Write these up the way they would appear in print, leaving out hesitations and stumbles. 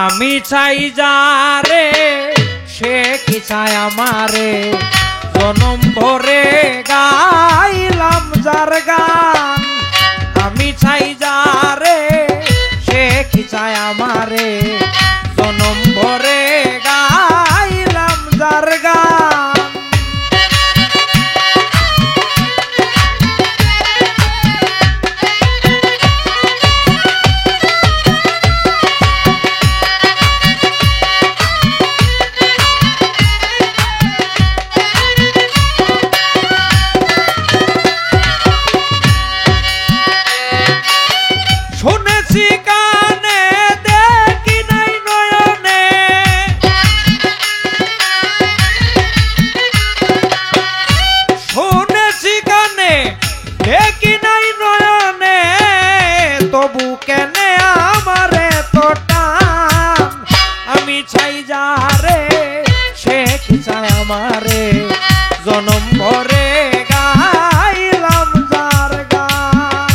আমি চাই যারে সে কি চায় আমারে জনম ভরে গাইলাম যার গান আমি চাই যারে সে কি চায় আমারে জনম ভরে গাইলাম যার গান আমারে জনম ভরে গাইলাম যার গান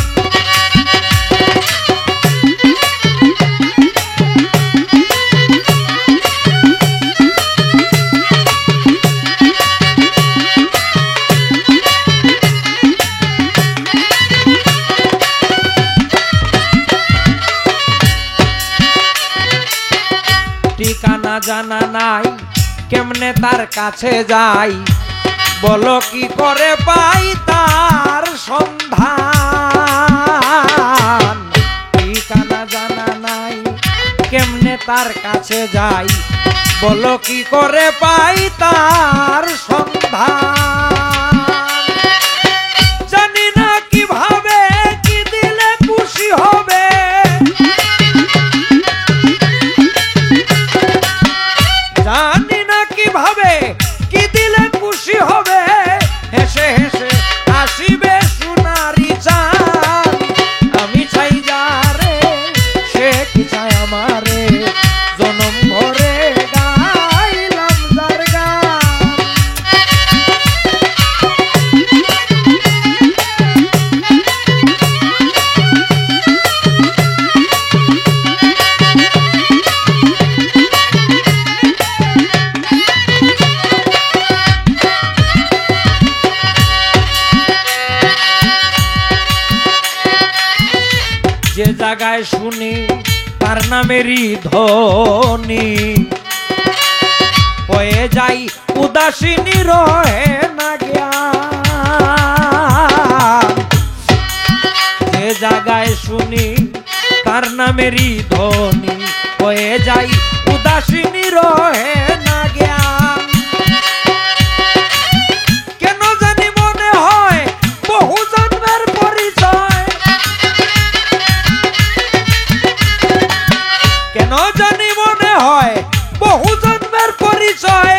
ঠিকানা জানা নাই কেমনে তার কাছে যাই বলো কি করে পাই তার সন্ধান ঠিকানা জানা নাই কেমনে তার কাছে যাই বলো কি করে পাই তার সন্ধান জানি না কিভাবে কি দিলে খুশি হবে জানি কিভাবে কি দিলে খুশি হবে হেসে হেসে আসিবে সোনারি চাঁদ আমি চাই যারে সে কি চায় আমারে জনম ভরে গাইলাম যার গান যে জায়গায় শুনি তার নামেরই ধ্বনি হয়ে যাই উদাসীনী রহে না জ্ঞান যে জায়গায় শুনি তার নামেরই ধ্বনি হয়ে যাই উদাসীনী রহে না জ্ঞান কেন জানি মনে হয় বহু জন্মের পরিচয় কেন জানি মনে হয় বহু জন্মের পরিচয়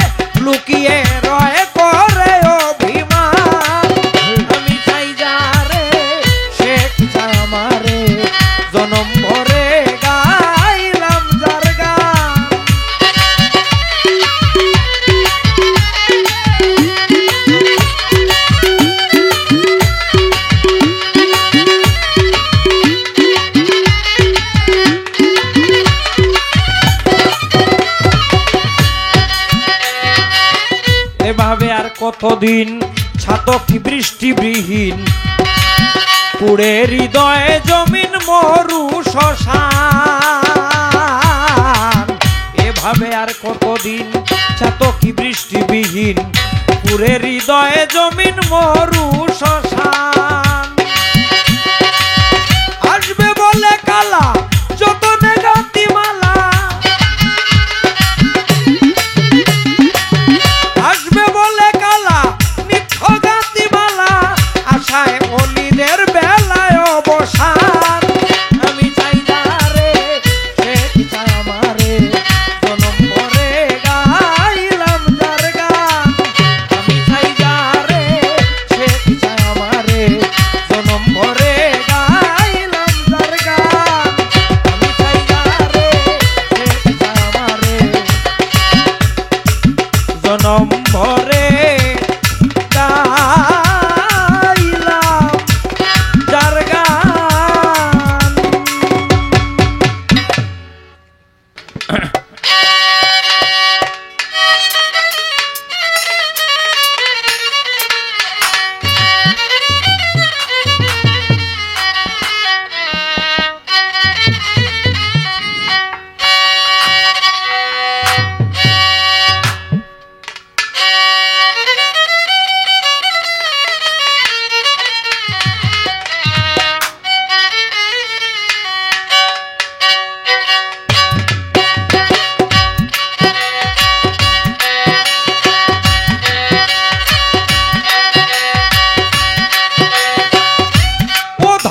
লুকিয়ে রয়ে করে অভিমান আমি চাই যারে সে কি চায় আমারে জনম ভরে গাইলাম যার গান এভাবে আর কতদিন ছাতকি বৃষ্টিবিহীন পুড়ে হৃদয়ে জমিন মরু শ্মশান এভাবে আর কতদিন ছাতকি বৃষ্টিবিহীন পুড়ে হৃদয়ে জমিন মরু শ্মশান আসবে বলে কালা যতনে গাতিমালা আসবে বলে কালা নিত্য গাতিমালা আশায় অলিদের বেলায় অবসান আমি চাই যারে সে কি চায় আমারে জনম ভরে গাইলাম যার গান আমি চাই যারে সে কি চায় আমারে জনম ভরে গাইলাম যার গান আমি চাই যারে সে কি চায় আমারে জনম ভরে গাইলাম যার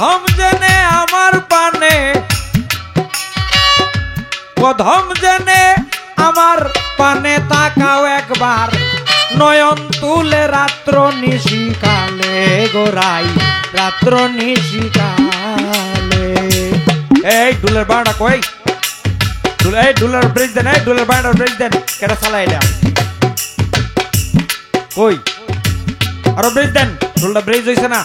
অধম জেনে আমার পানে, অধম জেনে আমার পানে তাকাও একবার, নয়ন তুলে রাত্র নিশিকালে গোরাই, রাত্র নিশিকালে। এই ঢুলের বাড়া কই, এই ঢুলের ব্রিজ দেন, এই ঢুলের বাড়া ব্রিজ দেন, কেটা চালাই এটা কই, আরো ব্রিজ দেন, ঢুলটা ব্রিজ হইছে না।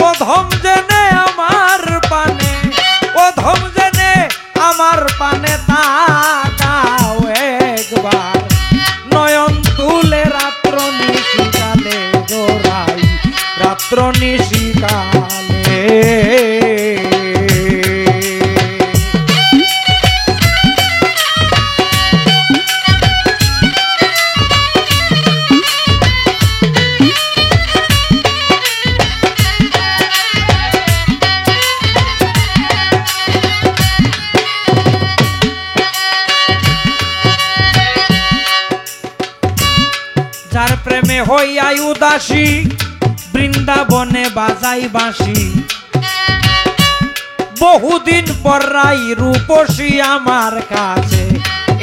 অধম জেনে আমার পানে, অধম জেনে আমার পানে তাকাও একবার, নয়ন তুলে রাত্র নিশিকালে গোরাই, রাত্র নিশিকালে। যার প্রেমে হইয়াই উদাসী, বৃন্দাবনে বাজাই বাঁশি, বহুদিন পর রাই রূপসী আমার কাছে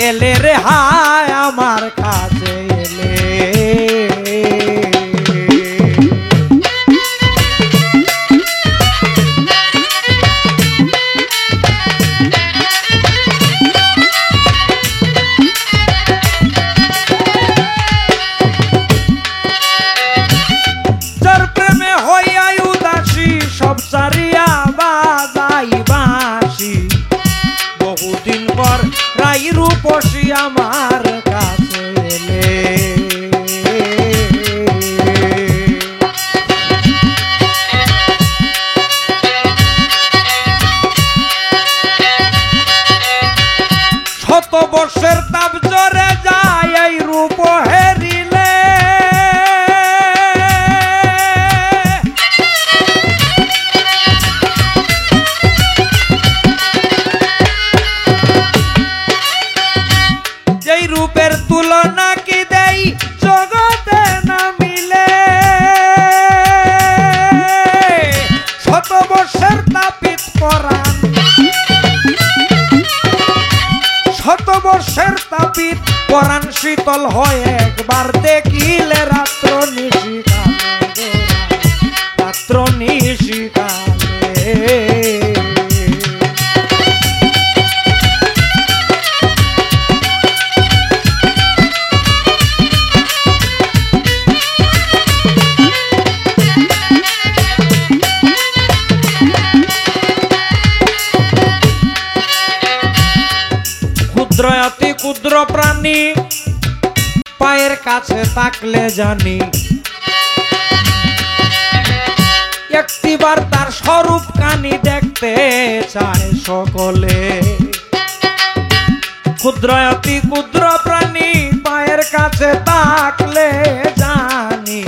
এলে রে, হায় আমার কাছে এলে। সব সারিয়া বাজাই বাঁশি, বহুদিন পর রাই রূপসী আমার কাছে এলে। শত বর্ষের তাপ জরে যায় এই রূপ হেরিলে, রূপের তুলনা কি দেই জগতে না মিলে। শত বর্ষের তাপিত পরাণ, শত বর্ষের তাপিত পরাণ শীতল হয় একবার দেখিলে রাত্র নিশিকালে, রাত্র নিশিকালে। ক্ষুদ্র অতি ক্ষুদ্র প্রাণী পায়ের কাছে থাকলে জানি, একটিবার তার স্বরূপ কানি দেখতে চায় সকলে। ক্ষুদ্র অতি ক্ষুদ্র প্রাণী পায়ের কাছে থাকলে জানি,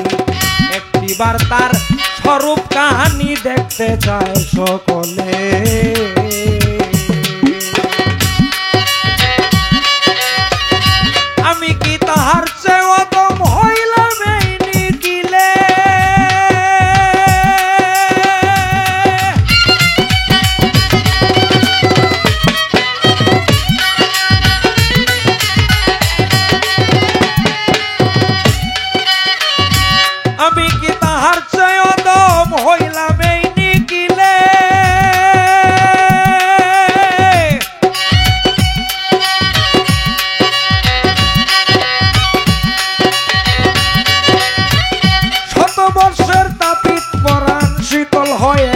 একটিবার তার স্বরূপ কানি দেখতে চায় সকলে। আমি কি তাহার চেয়ে অদম হইলাম এই নিখিলে, আমি কি তাহার চেয়ে অদম হইলাম এই নিখিলে। বর্ষের তাপিত পরাণ শীতল হয়ে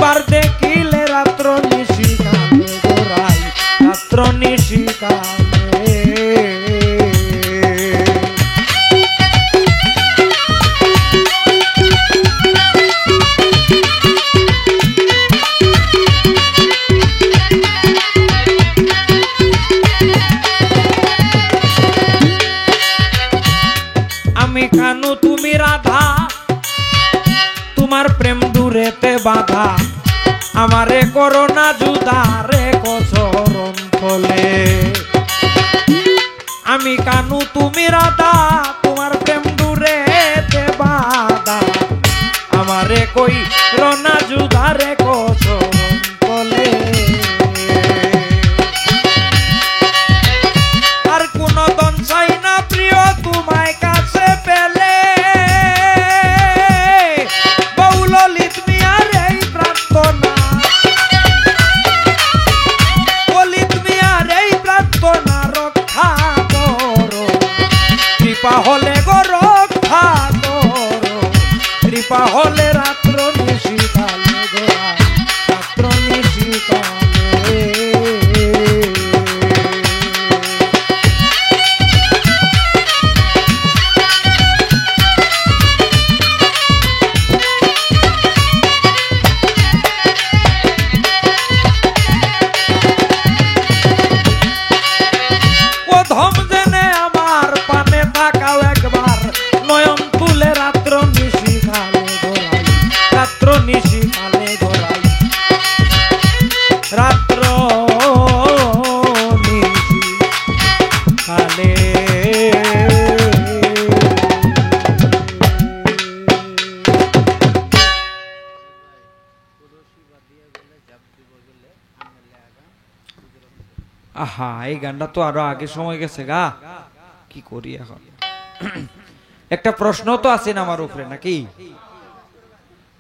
বার দেখিলে রাত্র নিশিকালে গোরাই, রাত্র নিশিকালে। আমি কানু তুমি রাধা, তোমার প্রেম দূরেতে বাধা, আমারে করোনা জুদা রেখো চরণ তলে। আমি কানু তুমি রাধা, তোমার প্রেম দূরে হলে গো রক্ষা করো, কৃপা হলে রাত্র নিশিকালে গোরা, রাত্র নিশিকালে। ও ধম জেনে আমার পানে থাকাও একবার, নয়ন তুলে রাত্র নিশিকালে গোরাই, রাত্র নিশিকালে গোরাই, রাত্র নিশিকালে। আহা, এই গানটা তো আরো আগে সময় গেছে গা, কি করি এখন? একটা প্রশ্ন তো আছে না আমার উপরে নাকি?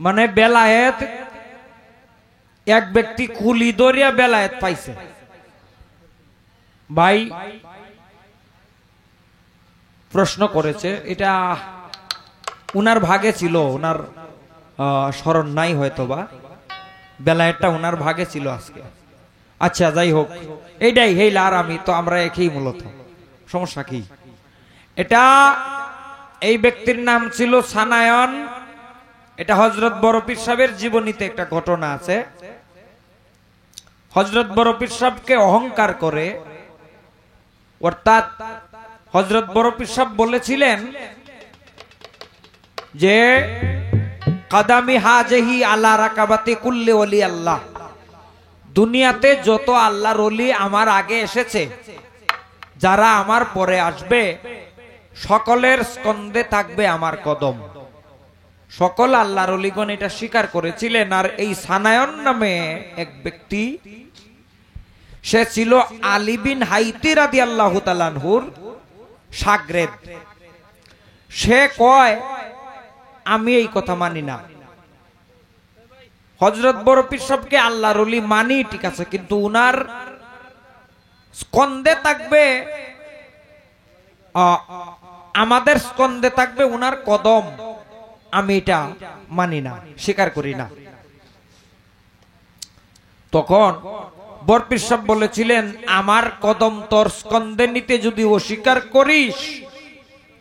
মানে বেলায়েত, এক ব্যক্তি কুলি দরিয়া বেলায়েত পাইছে। ভাই প্রশ্ন করেছে, এটা উনার ভাগে ছিল, উনার স্মরণ নাই হয়তোবা, বেলায়েতটা উনার ভাগে ছিল আজকে। আচ্ছা যাই হোক, এইটাই হেইলা আর আমি তো আমরা একই, মূলত সমস্যা কি? এটা এই ব্যক্তির নাম ছিল সানায়ন। এটা হযরত বড় পীর সাহেবের জীবনীতে একটা ঘটনা আছে। হযরত বড় পীর সাহেবকে অহংকার করে, অর্থাৎ হযরত বড় পীর সাহেব বলেছিলেন যে কাদামি হাজহি আলা রাকাবাতি কুল্লি ওলি আল্লাহ, দুনিয়াতে যত আল্লাহর ওলি আমার আগে এসেছে, যারা আমার পরে আসবে, সকলের স্কন্ধে থাকবে আমার কদম। সকল আল্লাহর ওলিগণ এটা স্বীকার করেছিলেন। আর এই সানায়ন নামে এক ব্যক্তি, সে ছিল আলী বিন হাইতি রাদিয়াল্লাহু তাআলা আনহুর শাগরেদ। সে কয় আমি এই কথা মানি না। হযরত বড় পীর সাহেবকে আল্লাহর ওলি মানি, ঠিক আছে, কিন্তু উনার স্কন্ধে থাকবে, আমাদের স্কন্ধে থাকবে উনার কদম, আমি এটা মানি না, স্বীকার করি না। তখন বড় পীর সাহেব বলেছিলেন, আমার কদম তোর স্কন্ধে নিতে যদি অস্বীকার করিস,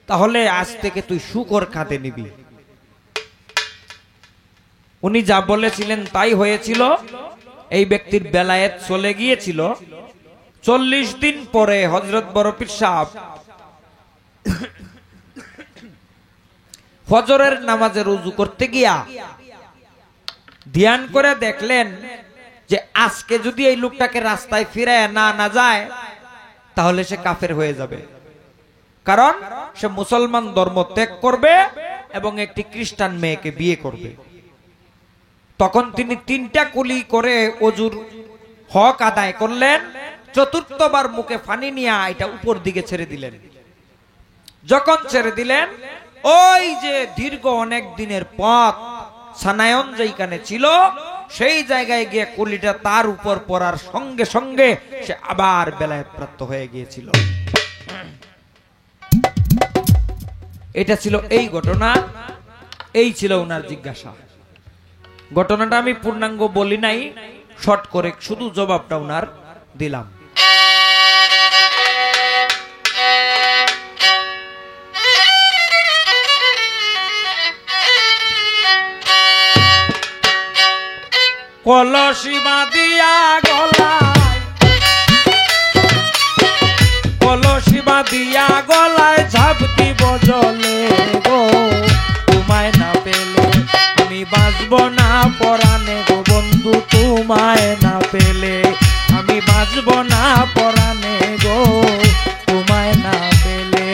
তাহলে আজ থেকে তুই শুকর খাতে নিবি। উনি যা বলেছিলেন তাই হয়েছিল। এই ব্যক্তির বেলায়েত চলে গিয়েছিল। 40 দিন পরে হযরত বড় পীর সাহেব ফজরের নামাজে রুজু করতে গিয়া ধ্যান করে দেখলেন যে আজকে যদি এই লোকটাকে রাস্তায় ফিরায় না যায়, তাহলে সে কাফের হয়ে যাবে। কারণ সে মুসলমান ধর্ম ত্যাগ করবে এবং একটি খ্রিস্টান মেয়েকে বিয়ে করবে। তখন তিনি 3টা কুলি করে অজুর হক আদায় করলেন। চতুর্থবার মুখে পানি নিয়ে এটা উপর দিকে ছেড়ে দিলেন। যখন ছেড়ে দিলেন, ওই যে দীর্ঘ অনেক দিনের পথ সানায়ন যেখানে ছিল, সেই জায়গায় গিয়ে কুলিটা তার উপর পড়ার সঙ্গে সঙ্গে সে আবার বেলায়েত প্রাপ্ত হয়ে গিয়েছিল। এটা ছিল এই ঘটনা, এই ছিল ওনার জিজ্ঞাসা। ঘটনাটা আমি পূর্ণাঙ্গ বলি নাই, শর্ট করে শুধু জবাবটা ওনার দিলাম। কলসি বাঁধিয়া গলায়, কলসি বাঁধিয়া গলায় ঝাঁপ দিব জলে গো, তোমায় না পেলে আমি বাঁচব না পরাণে গো বন্ধু, তোমায় না পেলে আমি বাঁচব না পরাণে গো, তোমায় না পেলে।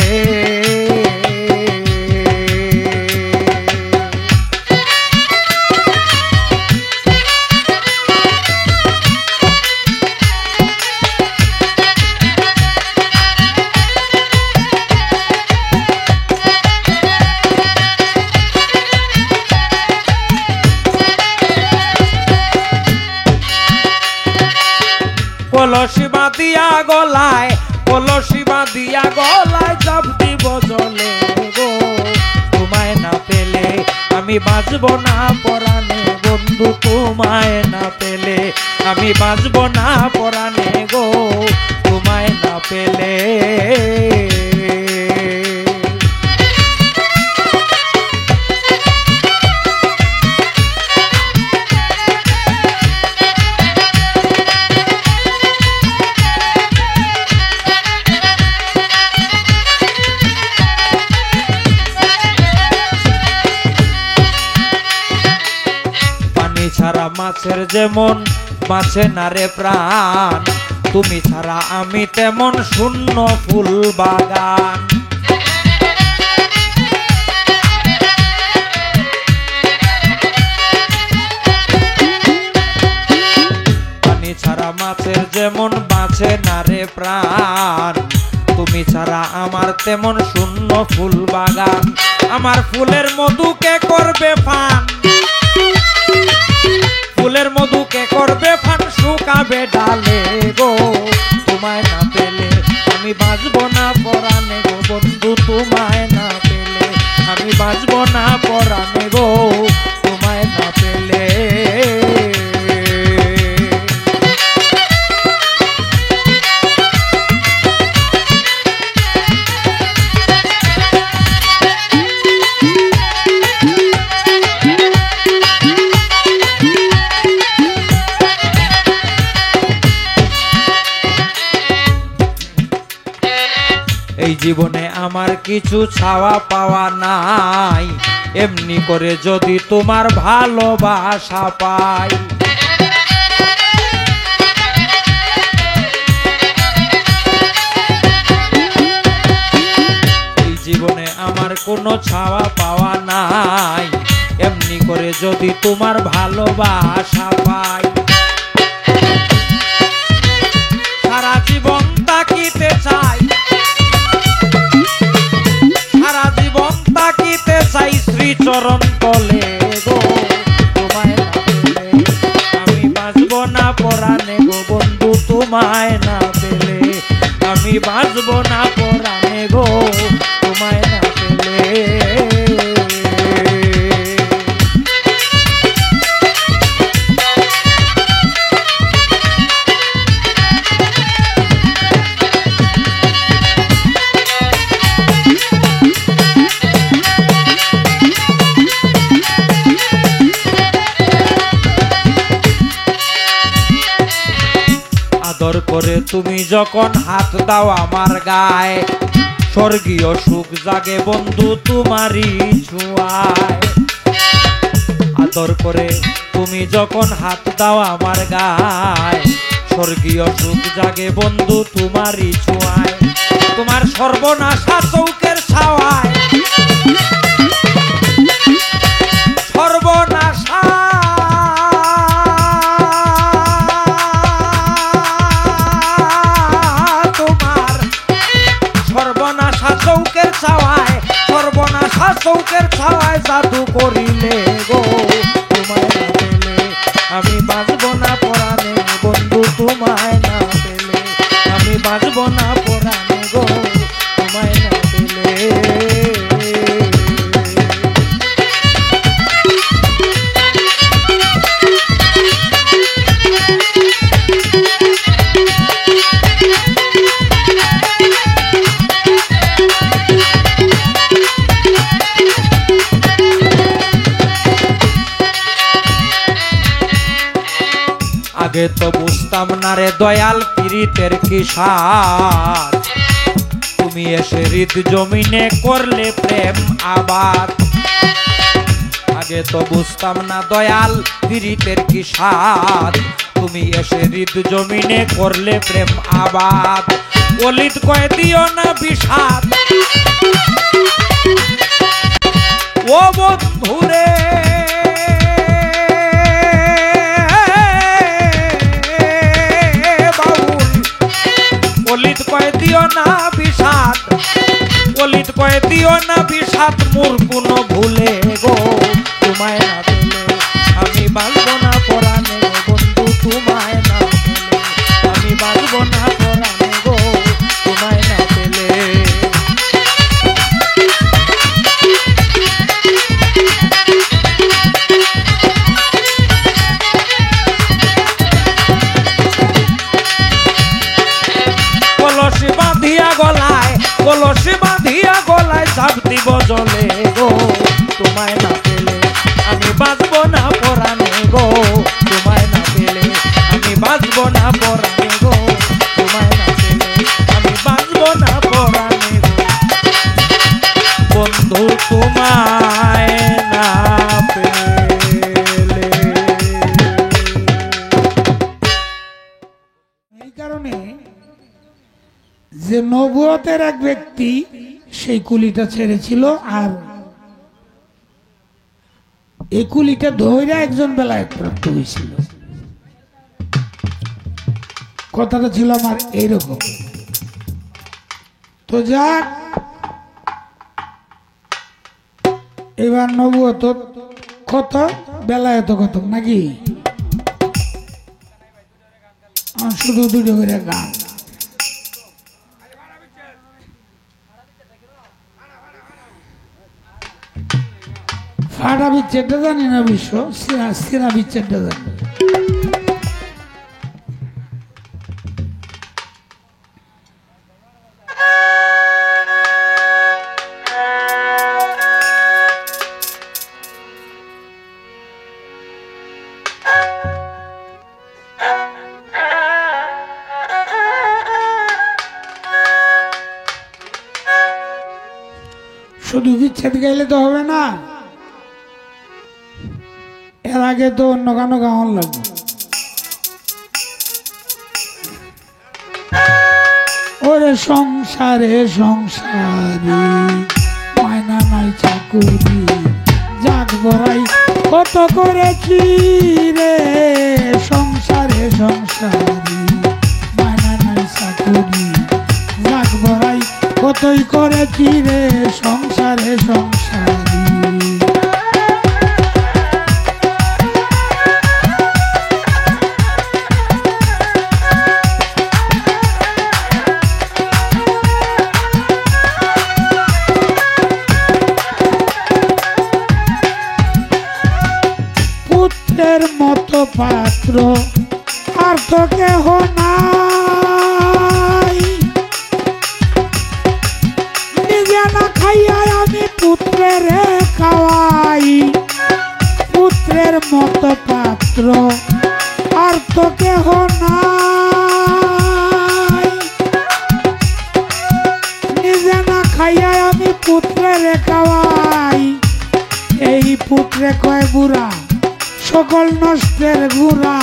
কলসি বাঁধিয়া গলায়, কলসি বাঁধিয়া গলায় ঝাঁপ দিব জলে আমি বাঁচব না পরাণে বন্ধু তোমায় না পেলে, আমি বাঁচব না পরাণে গো তোমায় না পেলে। ছাড়া মাছের যেমন বাঁচে না রে প্রাণ, তুমি ছাড়া আমি তেমন শূন্য ফুল বাগান। পানি ছাড়া মাছের যেমন বাঁচে না রে প্রাণ, তুমি ছাড়া আমার তেমন শূন্য ফুল বাগান। আমার ফুলের মধুকে করবে পান, ফুলের মধুকে করবে ফান, শুকাবে ডালে গো তোমায় না পেলে, আমি বাঁচব না পরাণে গো বন্ধু তোমায় না পেলে, আমি বাঁচব না পরাণে গো তোমায় না পেলে। এই জীবনে আমার কিছু ছাওয়া পাওয়া নাই, এমনি করে যদি তোমার ভালোবাসা পাই। এই জীবনে আমার কোনো ছাওয়া পাওয়া নাই, এমনি করে যদি তোমার ভালোবাসা পাই। সারা জীবন তাকিতে চাই, সারা জীবন তাকিতে চাই শ্রীচরণ তলে গো তোমায় না পেলে, আমি বাঁচব না পরাণে গো বন্ধু তোমায় না পেলে, আমি বাঁচব না পরাণে গো তোমায় না পেলে। আদর করে তুমি যখন হাত দাও আমার গায়ে, স্বর্গীয় সুখ জাগে বন্ধু তোমারই ছোঁয়ায়। আদর করে তুমি যখন হাত দাও আমার গায়ে, স্বর্গীয় সুখ জাগে বন্ধু তোমারই ছোঁয়ায়। তোমার সর্বনাশা চৌকের ছাওয়ায়, সর্বনাশা চৌকের ছাওয়ায়, সর্বনাশা চৌকের ছাওয়ায় জাদু করিলে গো তোমায় না পেলে, আমি বাঁচব না পরাণে বন্ধু তোমায় না পেলে, আমি বাঁচব না পরাণে গো তোমায় না পেলে। আগে তো বুঝতাম না রে দয়াল পীড়িতের কি স্বাদ, তুমি এসে হৃদ জমিনে করলে প্রেম আবাদ। আগে তো বুঝতাম না দয়াল পীড়িতের কি স্বাদ, তুমি এসে হৃদ জমিনে করলে প্রেম আবাদ। অলিত কয়ে দিও না বিষাদ ও বন্ধুরে, অলিত কয়ে দিও না বিষাদ, অলিত কয়ে দিও না বিষাদ, মোর কোনো ভুলে গো তোমায় না পেলে, আমি বাঁচব না পরাণে বন্ধু তোমায় না পেলে, আমি বাঁচব না পরাণে গো তোমায় না পেলে। যাইব জলে গো তোমায় না পেলে আমি বাঁচব না পরাণে গো তোমায় না পেলে আমি বাঁচব না পরাণে গো তোমায় না পেলে আমি বাঁচব না পরাণে গো বন্ধু তোমায় না পেলে। এই কারণে যে নবুয়তের এক ব্যক্তি সেই কুলিটা ছেড়েছিল আর এই কুলিটা ধৈর্য একজন বেলায়েত প্রাপ্ত হয়েছিল। কথাটা ছিল আমার এইরকম। তো যা এবার নবুয়ত কত বেলায়েত কত নাকি শুধু দুটো করে গান ফাটা বিচ্ছেদটা জানি না বিশ্ব সিরা বিচ্ছেদটা জানি। শুধু বিচ্ছেদ গাইলে তো হবে না, এর আগে তো অন্য গানও গাওয়ান লাগবে। ওরে সংসারে সংসারে মায়না নাই চাকুরি জাগ বড়াই কত করেছি রে সংসারে সংসারে মায়না নাই চাকুরি জাগ বড়াই কতই করেছি রে সংসারে সংসারে। পুত্রের মতো পাত্র আর তো কেহ নাই, নিজে না খাইয়া আমি পুত্রের খাওয়াই। পুত্রের মতো পাত্র আর তো কেহ নাই, নিজে না খাইয়া আমি পুত্রের খাওয়াই। এই পুত্রে কয় বুড়া সকল নষ্টের গুড়া,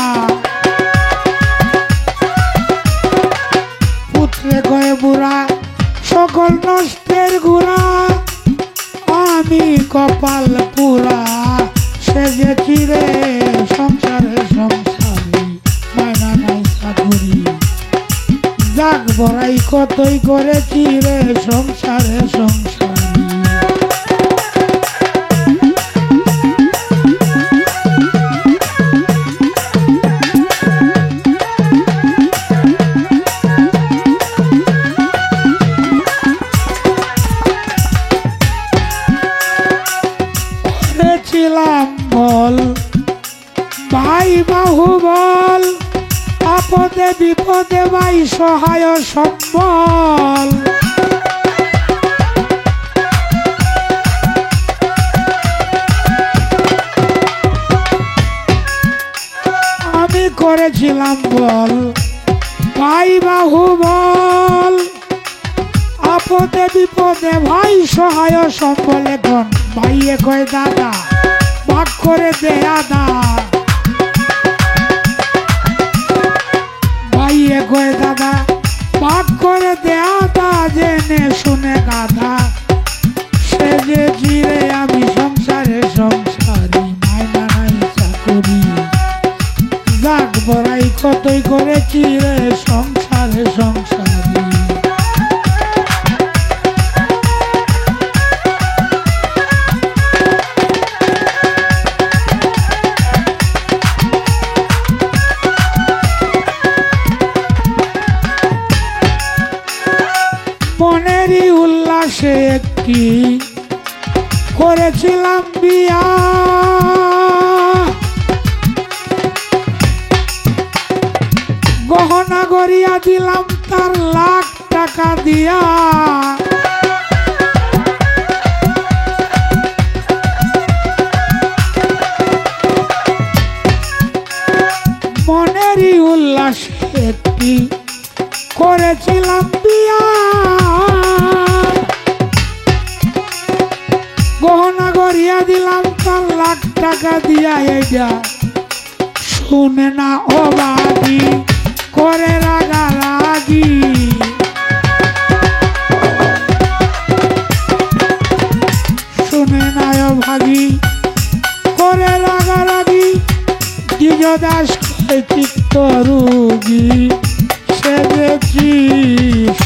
পুত্রে কয় বুড়া সকল নষ্টের গুড়া। আমি কপাল পুরা সেজেছি রে সংসারে সংসারে মায়না নাই চাকুরি জাগ বড়াই কতই করেছি রে সংসারে সংসারে। বল ভাই বাহুবল আপদে বিপদে ভাই সহায় সম্বল। আমি করেছিলাম বল ভাই বাহুবল আপদে বিপদে ভাই সহায় সম্বল। এখন ভাইয়ে কয় দাদা ভাগ করে দে আদা, ভাইয়ে কয় দাদা ভাগ করে দে আদা। জেনে শুনে গাধা সেজে চিরে আমি সংসারে সংসারী মায়না নাই চাকুরি জাগ বড়াই কতই করেছি রে সংসারে সংসারী। মনেরই উল্লাসে একটি করেছিলাম বিয়া, গহনা গড়িয়া দিলাম তার লাখ টাকা দিয়া। করেছিলাম বিয়া গহনা গড়িয়া দিলাম 4 লাখ টাকা দিয়া এইটা শুনে না অবাগি করে রাগারাগি শুনে না অভাগী করে রাগারাগি দ্বিজ দাস করে চিত্ত রোগী সেজেছি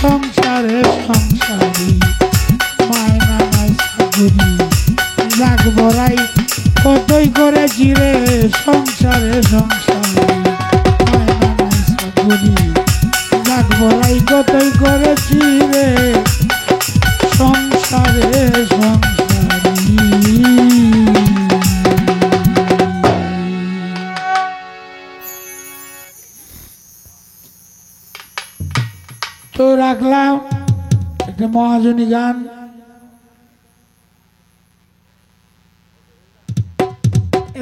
সংসারে সংসারী মায়না নাই সাগুরি রাগ বড়াই কতই করেছি রে সংসারে সংসারী মায়না নাই সাগুরি রাগ বড়াই কতই করেছি রে সংসারে সংসারী। তো রাখলাম একটা মহাজনী গান।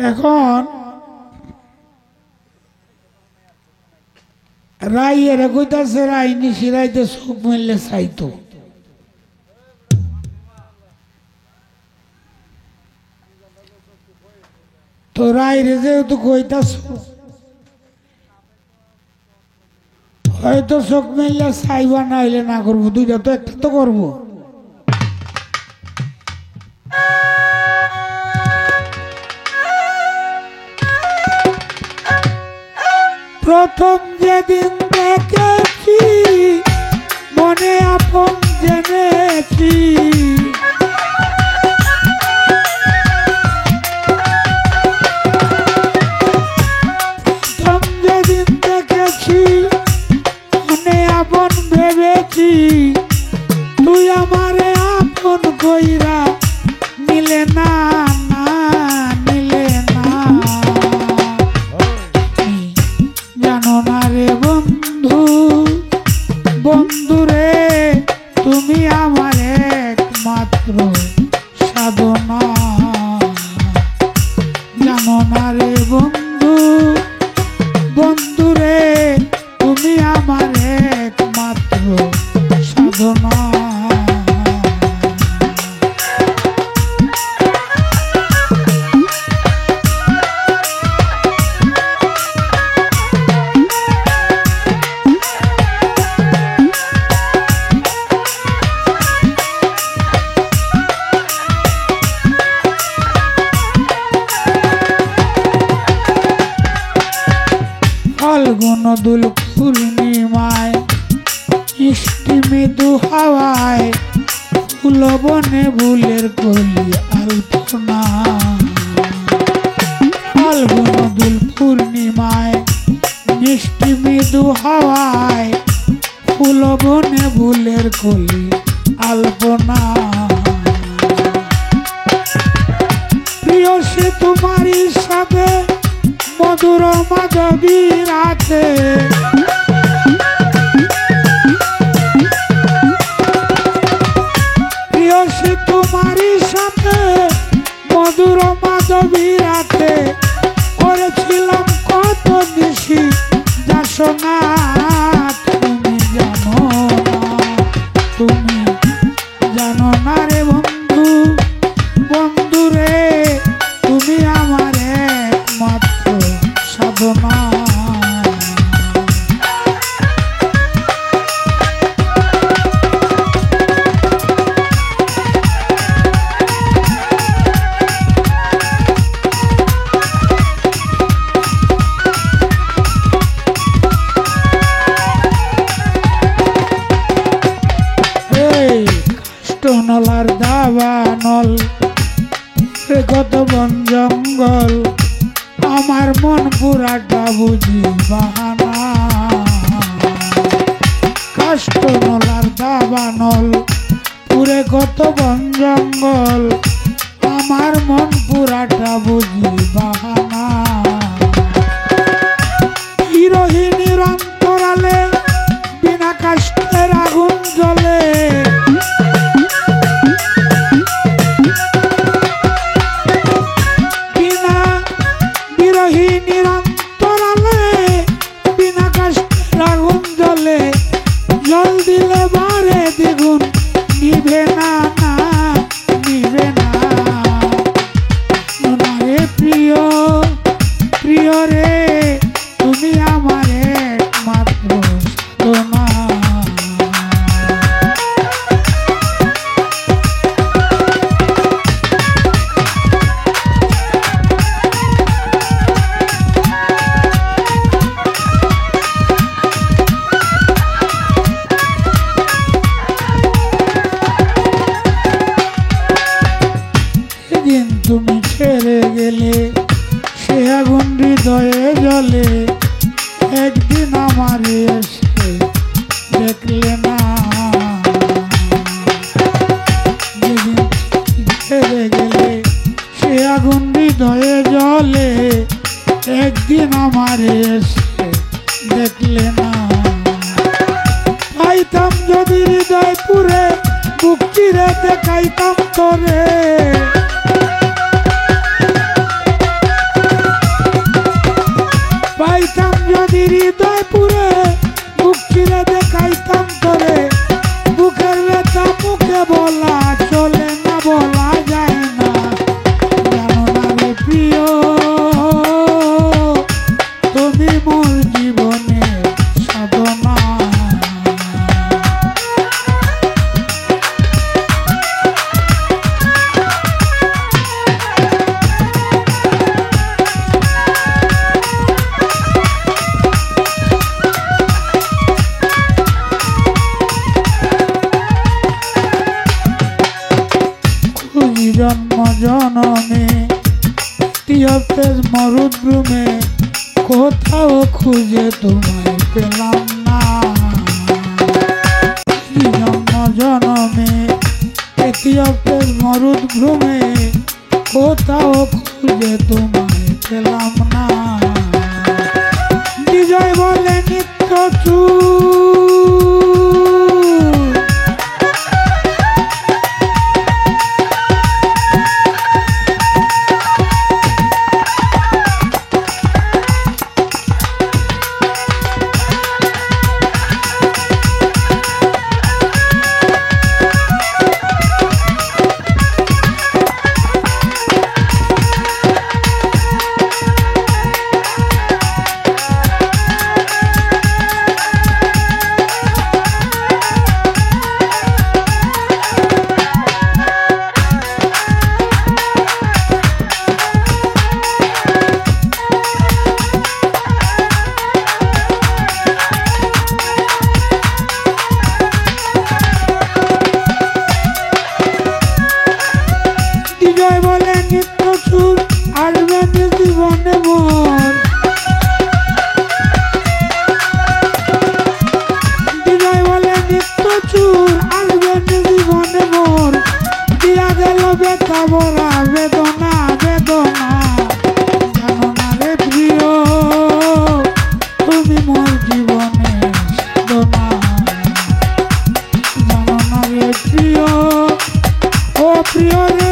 এখন রাই এরা কইতাছে রাই নিশি রাইতে চোখ মেললে চাইতো তো রাই রে যেহেতু কইতাছ হয়তো চোখ মেললে চাইবা না হইলে না করবো দুইটা তো একটা তো করবো। প্রথম যেদিন দেখেছি মনে আপন জেনেছি প্রথম যেদিন দেখেছি মনে আপন ভেবেছি তুই আমারে আপন কইরা নিলে না না নিলে না জানো না রে বন্ধু বন্ধু রে তুমি আমার একমাত্র সাধনা জানো না রে বন্ধু বন্ধু রে তুমি আমার একমাত্র সাধনা। ফাল্গুন দুল পূর্ণিমায় মিষ্টি মৃদু হাওয়ায় ফুল বনে ফুলের কলি আলপনা ফাল্গুন দুল পূর্ণিমায় মিষ্টি মৃদু হাওয়ায় ফুল বনে ফুলের কলি আলপনা প্রিয় সে তোমারই সাথে মধুর মাধবী রাতে প্রিয় সে তোমারই সাথে মধুর মাধবী রাতে করেছিলাম কত বেশি যাসো না তুমি জানো না তুমি জানো না রে বন্ধু বন্ধু রে তুমি আমার একমাত্র সাধনা। নলার দাবানল কত বন জঙ্গল আমার মন পুরাটা বুঝি বাহানা কাষ্ট নলার দাবানল পুরে কত বন জঙ্গল আমার মন পুরাটা বুঝি বাহানা হিরোহিনীর অন্তরালে বিনা কাষ্টের আগুন জ্বলে তুমি ছেড়ে গেলে সে আগুন হৃদয়ে জ্বলে একদিন আমার এসে দেখলে না যেদিন ছেড়ে গেলে সে আগুন হৃদয়ে জ্বলে একদিন আমার এসে দেখলে না পাইতাম যদি হৃদয় পুরে বুক চিরে দেখাইতাম তোরে পাইতাম যদি হৃদয় পুরে বুক চিরে দেখাইতাম তোরে বুকের ব্যথা মুখে বলা চলে না বলা যায় না জানো না রে প্রিয় তুমি মোর জীবনে সাধনা জন্ম জনমে তিয়াপের মরুদ্রুমে কোথাও খুঁজে তোমায় পেলাম না জন্ম জনমে তিয়াপের মরুদ্রুমে কোথাও খুঁজে তোমায় পেলাম না বিজয় বলে নিত্য জীবনে মোর বিজয় বলে নিত্য চুর আসবে জীবনে মোর দিয়া গেল ব্যথা ভরা বেদনা বেদনা জানো না রে প্রিয় তুমি মোর জীবনে সাধনা জানো না রে প্রিয় ও প্রিয় রে